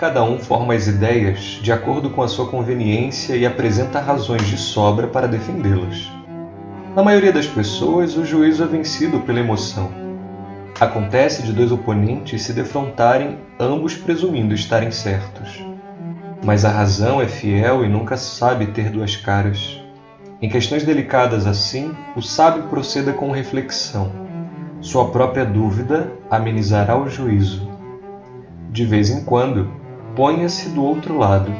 cada um forma as ideias de acordo com a sua conveniência e apresenta razões de sobra para defendê-las. Na maioria das pessoas, o juízo é vencido pela emoção. Acontece de dois oponentes se defrontarem, ambos presumindo estarem certos. Mas a razão é fiel e nunca sabe ter duas caras. Em questões delicadas assim, o sábio proceda com reflexão. Sua própria dúvida amenizará o juízo. De vez em quando, ponha-se do outro lado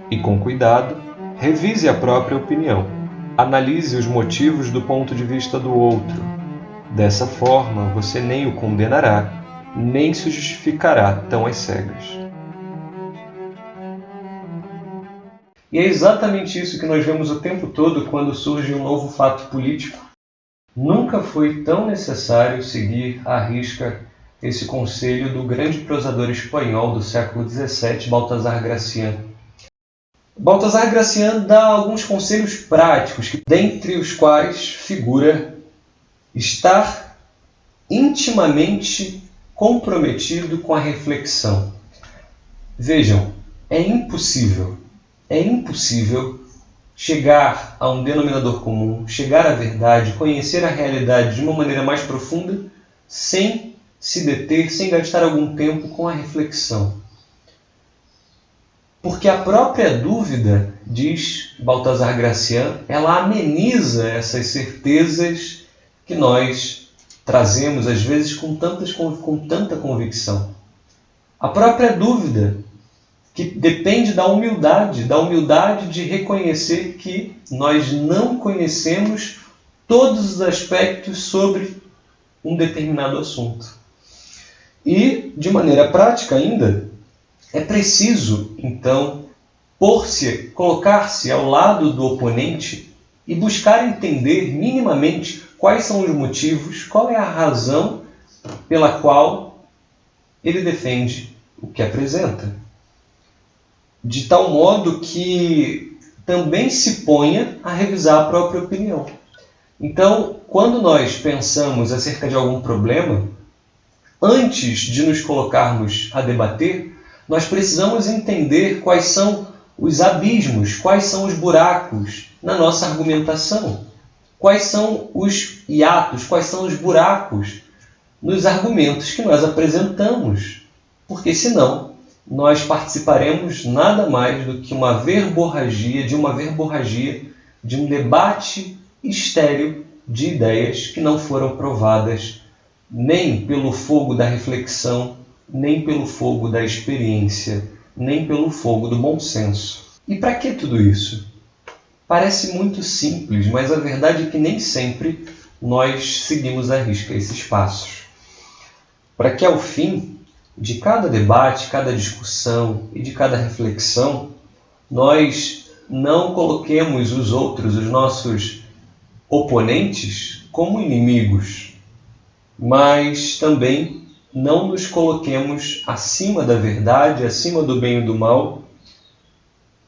e, com cuidado, revise a própria opinião. Analise os motivos do ponto de vista do outro. Dessa forma, você nem o condenará, nem se justificará tão às cegas. E é exatamente isso que nós vemos o tempo todo quando surge um novo fato político. Nunca foi tão necessário seguir à risca esse conselho do grande prosador espanhol do século XVII, Baltasar Gracián. Baltasar Gracián dá alguns conselhos práticos, dentre os quais figura estar intimamente comprometido com a reflexão. Vejam, é impossível chegar a um denominador comum, chegar à verdade, conhecer a realidade de uma maneira mais profunda, sem se deter, sem gastar algum tempo com a reflexão. Porque a própria dúvida, diz Baltasar Gracián, ela ameniza essas certezas que nós trazemos, às vezes, com tanta convicção. A própria dúvida, que depende da humildade de reconhecer que nós não conhecemos todos os aspectos sobre um determinado assunto. E, de maneira prática ainda, é preciso, então, colocar-se ao lado do oponente e buscar entender minimamente quais são os motivos, qual é a razão pela qual ele defende o que apresenta. De tal modo que também se ponha a revisar a própria opinião. Então, quando nós pensamos acerca de algum problema, antes de nos colocarmos a debater, nós precisamos entender quais são os abismos, quais são os buracos na nossa argumentação, quais são os hiatos, quais são os buracos nos argumentos que nós apresentamos, porque senão nós participaremos nada mais do que de uma verborragia, de um debate estéril de ideias que não foram provadas nem pelo fogo da reflexão, nem pelo fogo da experiência, nem pelo fogo do bom senso. E para que tudo isso? Parece muito simples, mas a verdade é que nem sempre nós seguimos à risca esses passos. Para que ao fim de cada debate, cada discussão e de cada reflexão, nós não coloquemos os outros, os nossos oponentes, como inimigos, mas também não nos coloquemos acima da verdade, acima do bem e do mal,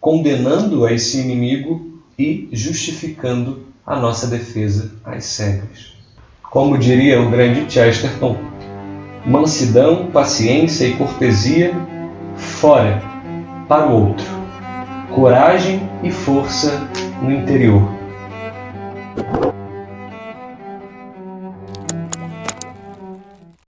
condenando a esse inimigo e justificando a nossa defesa às cegas. Como diria o grande Chesterton, mansidão, paciência e cortesia, fora, para o outro. Coragem e força no interior.